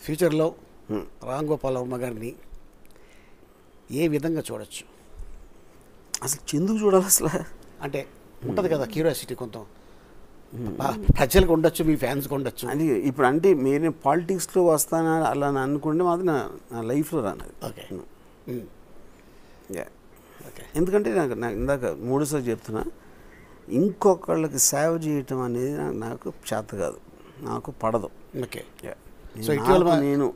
ఫ్యూచర్లో రామ్ గోపాల్ వర్మ గారిని ఏ విధంగా చూడొచ్చు? అసలు ఎందుకు చూడాలి అసలు? అంటే ఉంటుంది కదా క్యూరియాసిటీ కొంత, ప్రజలకు ఉండొచ్చు, మీ ఫ్యాన్స్కి ఉండొచ్చు. అని ఇప్పుడు అంటే మీరు పాలిటిక్స్లో వస్తానా అలా అనుకుంటే మాత్రం నా లైఫ్లో రానది. Okay okay. ఎందుకంటే నాకు ఇందాక మూడోసారి చెప్తున్నా, ఇంకొకళ్ళకి సేవ చేయటం అనేది నాకు చేత కాదు, నాకు పడదు. ఓకే. సో ఇటీవల నేను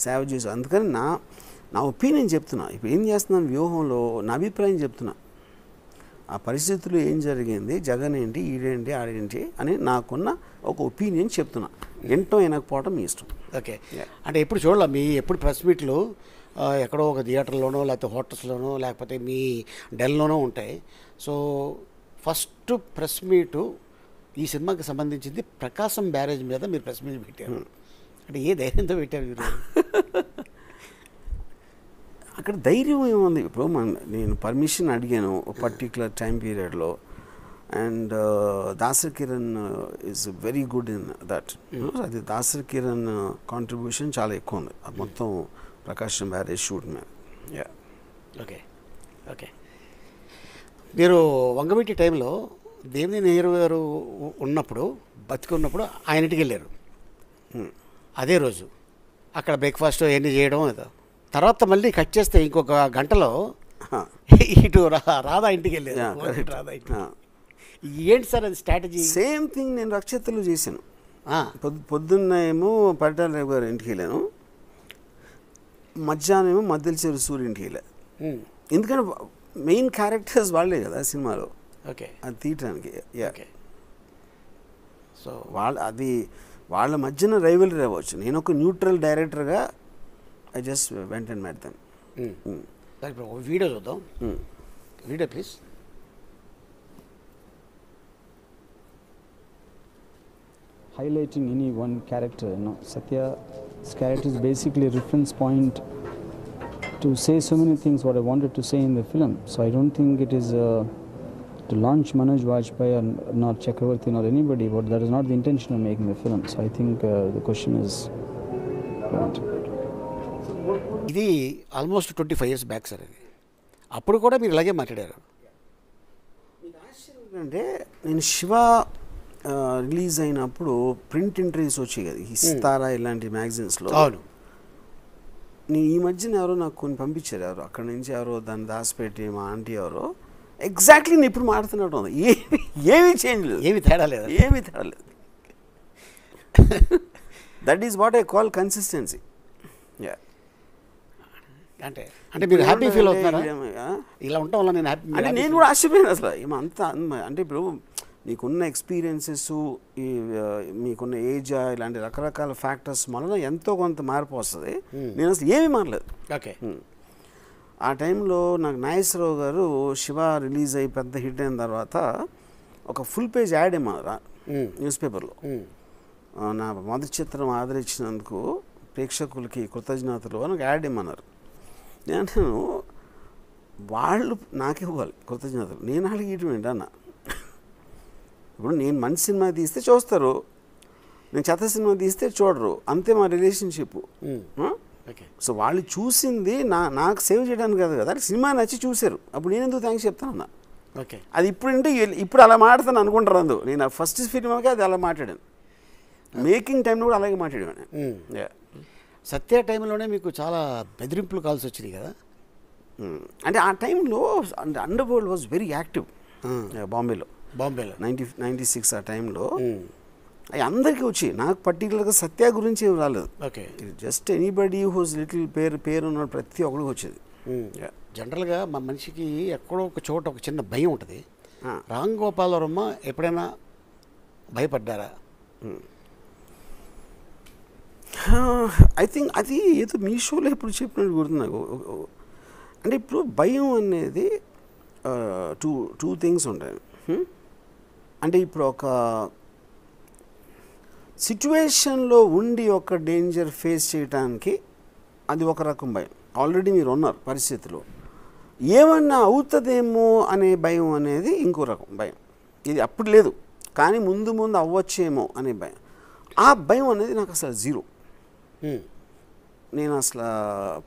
సేవ చేసాను, అందుకని నా ఒపీనియన్ చెప్తున్నా. ఇప్పుడు ఏం చేస్తున్నాను వ్యూహంలో నా అభిప్రాయం చెప్తున్నా. ఆ పరిస్థితుల్లో ఏం జరిగింది, జగన్ ఏంటి, ఈడేంటి, ఆడేంటి అని నాకున్న ఒక ఒపీనియన్ చెప్తున్నా. ఎంటో వినకపోవడం మీ ఇష్టం. ఓకే. అంటే ఎప్పుడు చూడాల మీ ఎప్పుడు ప్రెస్ మీట్లు ఎక్కడో ఒక థియేటర్లోనో లేకపోతే హోటల్స్లోనో లేకపోతే మీ డెల్లోనో ఉంటాయి. సో ఫస్ట్ ప్రెస్ మీటు ఈ సినిమాకి సంబంధించింది ప్రకాశం బ్యారేజ్ మీద మీరు ప్రెస్ మీట్ పెట్టారు. అంటే ఏ ధైర్యంతో పెట్టారు మీరు? అక్కడ ధైర్యం ఏముంది? ఇప్పుడు నేను పర్మిషన్ అడిగాను పర్టికులర్ టైం పీరియడ్లో, and Dasari Kiran is very good in that. అది దాసర్ కిరణ్ కాంట్రిబ్యూషన్ చాలా ఎక్కువ ఉంది అది మొత్తం ప్రకాశం బ్యారేజ్ షూట్ మీద. Okay okay. మీరు వంగవీటి టైంలో దేవినేని నెహ్రూ గారు ఉన్నప్పుడు, బతికున్నప్పుడు ఆయన ఇంటికి వెళ్ళారు. అదే రోజు అక్కడ బ్రేక్ఫాస్ట్ అవన్నీ చేయడం. తర్వాత మళ్ళీ కట్ చేస్తే ఇంకొక గంటలో ఇటు రాధా ఇంటికి వెళ్ళారు. రాధా ఇంటికి ఏంటి సార్ అది స్ట్రాటజీ? సేమ్ థింగ్ నేను రక్షితలో చేశాను. పొద్దున్న ఏమో పరిటాల రావు గారు ఇంటికి వెళ్ళాను, మధ్యాహ్నం ఏమో మద్దెల చెరు సూర్య ఇంటికి వెళ్ళాను. ఎందుకంటే మెయిన్ క్యారెక్టర్స్ వాళ్ళే కదా సినిమాలో. ఓకే. అది తీయటానికి. ఓకే. సో వాళ్ళ మధ్యన రైవలరీ అవ్వచ్చు. నేను ఒక న్యూట్రల్ డైరెక్టర్గా I just went and met them. ఇప్పుడు వీడియో చూద్దాం. Video please. Highlighting any one character, Satya's character is basically a reference point to say so many things what I wanted to say in the film. So I don't think it is to launch Manoj Vajpayee or not Chakravarti nor anybody, but that is not the intention of making the film. So I think the question is right. ఇది almost 25 years back sir. ఇది అప్పుడు కూడా మీరు ఇలాగే మాట్లాడారు. అంటే నేను Shiva release అయినప్పుడు ప్రింట్ ఇంటర్వ్యూస్ వచ్చాయి కదా, ఇస్తారా ఇలాంటి మ్యాగజైన్స్లో. అవును. నేను ఈ మధ్యన ఎవరో నాకు కొన్ని పంపించారు, ఎవరు అక్కడ నుంచి ఎవరో దాన్ని దాచిపెట్టి మా ఆంటీ ఎవరో. ఎగ్జాక్ట్లీ నేను ఇప్పుడు మాడుతున్నట్టు ఉంది. ఏమీ చేంజ్ లేదు, ఏమి తేడా లేదు, ఏమీ తేడా లేదు. That is what I call consistency. అంటే మీరు హ్యాపీ ఫీల్ అవుతున్నారా ఇలా ఉండటం వల్ల? నేను హ్యాపీ అంటే నేను కూడా ఆశ్చర్యపోయాను అసలు. ఏమంతా అంటే ఇప్పుడు మీకున్న ఎక్స్పీరియన్సెస్, మీకున్న ఏజ్, ఇలాంటి రకరకాల ఫ్యాక్టర్స్ వలన ఎంతో కొంత మార్పు వస్తుంది. నేను అసలు ఏమీ మారలేదు. ఓకే. ఆ టైంలో నాకు నాగేశ్వరరావు గారు శివ రిలీజ్ అయ్యి పెద్ద హిట్ అయిన తర్వాత ఒక ఫుల్ పేజ్ యాడ్ ఏమన్నారా న్యూస్ పేపర్లో, నా మొదటి చిత్రం ఆదరించినందుకు ప్రేక్షకులకి కృతజ్ఞతలు అని యాడ్ ఏమన్నారు. నేను వాళ్ళు నాకు ఇవ్వాలి కృతజ్ఞతలు, నేను వాళ్ళకి ఇవ్వడం ఏంటన్నా. ఇప్పుడు నేను మంచి సినిమా తీస్తే చూస్తారు, నేను చెత్త సినిమా తీస్తే చూడరు, అంతే మా రిలేషన్షిప్. సో వాళ్ళు చూసింది నాకు సేవ్ చేయడానికి కాదు కదా, సినిమా నచ్చి చూశారు. అప్పుడు నేను ఎందుకు థ్యాంక్స్ చెప్తానన్నా. ఓకే. అది ఇప్పుడు అలా మాట్లాడతాను అనుకుంటారు. అందు నేను ఫస్ట్ సినిమాకి అది అలా మాట్లాడాను, మేకింగ్ టైంలో కూడా అలాగే మాట్లాడాను. సత్య టైంలోనే మీకు చాలా బెదిరింపులు కాల్సి వచ్చినాయి కదా. అంటే ఆ టైంలో under world was very active బాంబేలో 96 ఆ టైంలో. అవి అందరికీ వచ్చి, నాకు పర్టికులర్గా సత్య గురించి ఏం రాలేదు. Okay. Just anybody who's little పేరు ఉన్నాడు ప్రతి ఒక్కడికి వచ్చేది. జనరల్గా మా మనిషికి ఎక్కడో ఒక చోట ఒక చిన్న భయం ఉంటుంది. రామ్ గోపాల్ వర్మ ఎప్పుడైనా భయపడ్డారా? ఐ థింక్ అది ఏదో మీ షోలో ఇప్పుడు చెప్పినట్టు గుర్తు నాకు. అంటే ఇప్పుడు భయం అనేది టూ థింగ్స్ ఉంటాయి. అంటే ఇప్పుడు ఒక సిచ్యువేషన్లో ఉండి ఒక డేంజర్ ఫేస్ చేయడానికి అది ఒక రకం భయం. ఆల్రెడీ మీరు ఉన్నారు పరిస్థితిలో, ఏమన్నా అవుతుందేమో అనే భయం అనేది ఇంకో రకం భయం. ఇది అప్పుడు లేదు, కానీ ముందు అవ్వచ్చేమో అనే భయం. ఆ భయం అనేది నాకు అసలు జీరో. నేను అసలు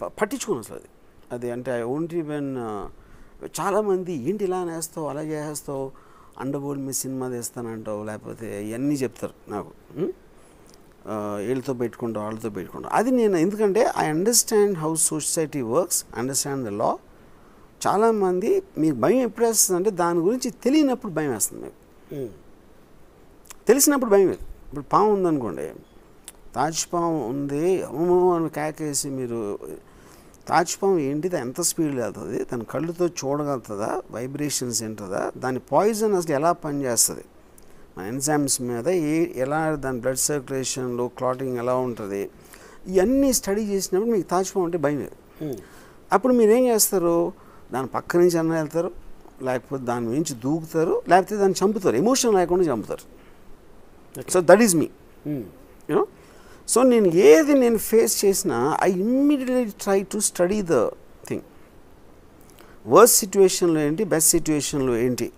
పట్టించుకోను అసలు అది అంటే ఐ ఓంట్ ఈవెన్ చాలామంది ఏంటి ఇలా నేస్తావు అలా చేసేస్తావు అండర్వరల్డ్ మీద సినిమా తీస్తానంటావు లేకపోతే ఇవన్నీ చెప్తారు నాకు వీళ్ళతో పెట్టుకుంటావు వాళ్ళతో పెట్టుకుంటావు అది నేను ఎందుకంటే I understand how society works understand the law చాలామంది మీకు భయం ఎప్పుడు వేస్తుంది అంటే దాని గురించి తెలియనప్పుడు భయం వేస్తుంది మీకు తెలిసినప్పుడు భయం లేదు ఇప్పుడు పాము ఉందనుకోండి తాజ్పాము ఉంది అమ్మో అని కేకేసి మీరు తాజ్పాము ఏంటిది ఎంత స్పీడ్ వెళ్తుంది దాని కళ్ళుతో చూడగలుగుతుందా వైబ్రేషన్స్ ఏంటుందా దాని పాయిజన్ అసలు ఎలా పనిచేస్తుంది మన ఎంజైమ్స్ మీద ఎలా దాని బ్లడ్ సర్క్యులేషన్లో క్లాటింగ్ ఎలా ఉంటుంది ఇవన్నీ స్టడీ చేసినప్పుడు మీకు తాజ్పాము అంటే భయం లేదు అప్పుడు మీరు ఏం చేస్తారు దాని పక్క నుంచి అన్న వెళ్తారు లేకపోతే దాని నుంచి దూకుతారు లేకపోతే దాన్ని చంపుతారు ఎమోషన్ లేకుండా చంపుతారు so that is me you know so నేను ఏది నేను ఫేస్ చేసినా I immediately try to study the thing worst సిచ్యువేషన్లో ఏంటి బెస్ట్ సిచ్యువేషన్లో ఏంటి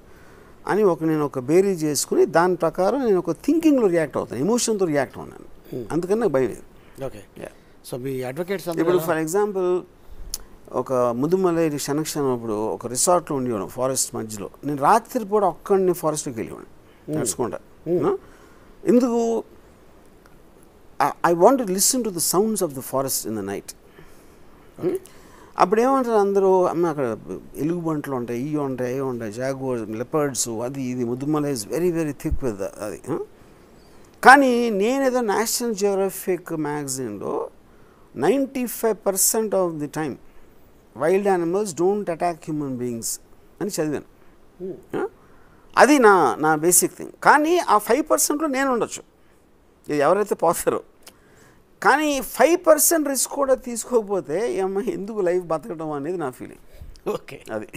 అని నేను ఒక బేరీ చేసుకుని దాని ప్రకారం నేను ఒక థింకింగ్లో రియాక్ట్ అవుతాను ఎమోషన్తో రియాక్ట్ అవుతాను అందుకని నాకు భయం లేదు ఓకే సో మీ అడ్వకేట్స్ ఇప్పుడు ఫర్ ఎగ్జాంపుల్ ఒక ముదుమలైరి క్షణక్షణం అప్పుడు ఒక రిసార్ట్లో ఉండేవాడు ఫారెస్ట్ మధ్యలో నేను రాత్రిపూట ఒక్కడిని ఫారెస్ట్కి వెళ్ళేవాడిని నడుచుకుంటా ఎందుకు I want to listen to the sounds of the forest in the night అప్పుడు ఏమంటారు అందరూ అమ్మ అక్కడ ఎలుగుబంట్లు ఉంటాయి ఇవి ఉంటాయి జాగువార్ లెపర్డ్స్ అది ఇది Mudumalai is very very thick with అది కానీ నేనేదో నేషనల్ జియోగ్రఫిక్ మ్యాగజైన్లో 95% of the time wild animals don't attack human beings అని చదివాను అది నా బేసిక్ థింగ్ కానీ ఆ 5%లో నేను ఉండొచ్చు ఎవరైతే పోతారో కానీ 5% రిస్క్ కూడా తీసుకోకపోతే అమ్మ ఎందుకు లైఫ్ బతకడం అనేది నా ఫీలింగ్ ఓకే అది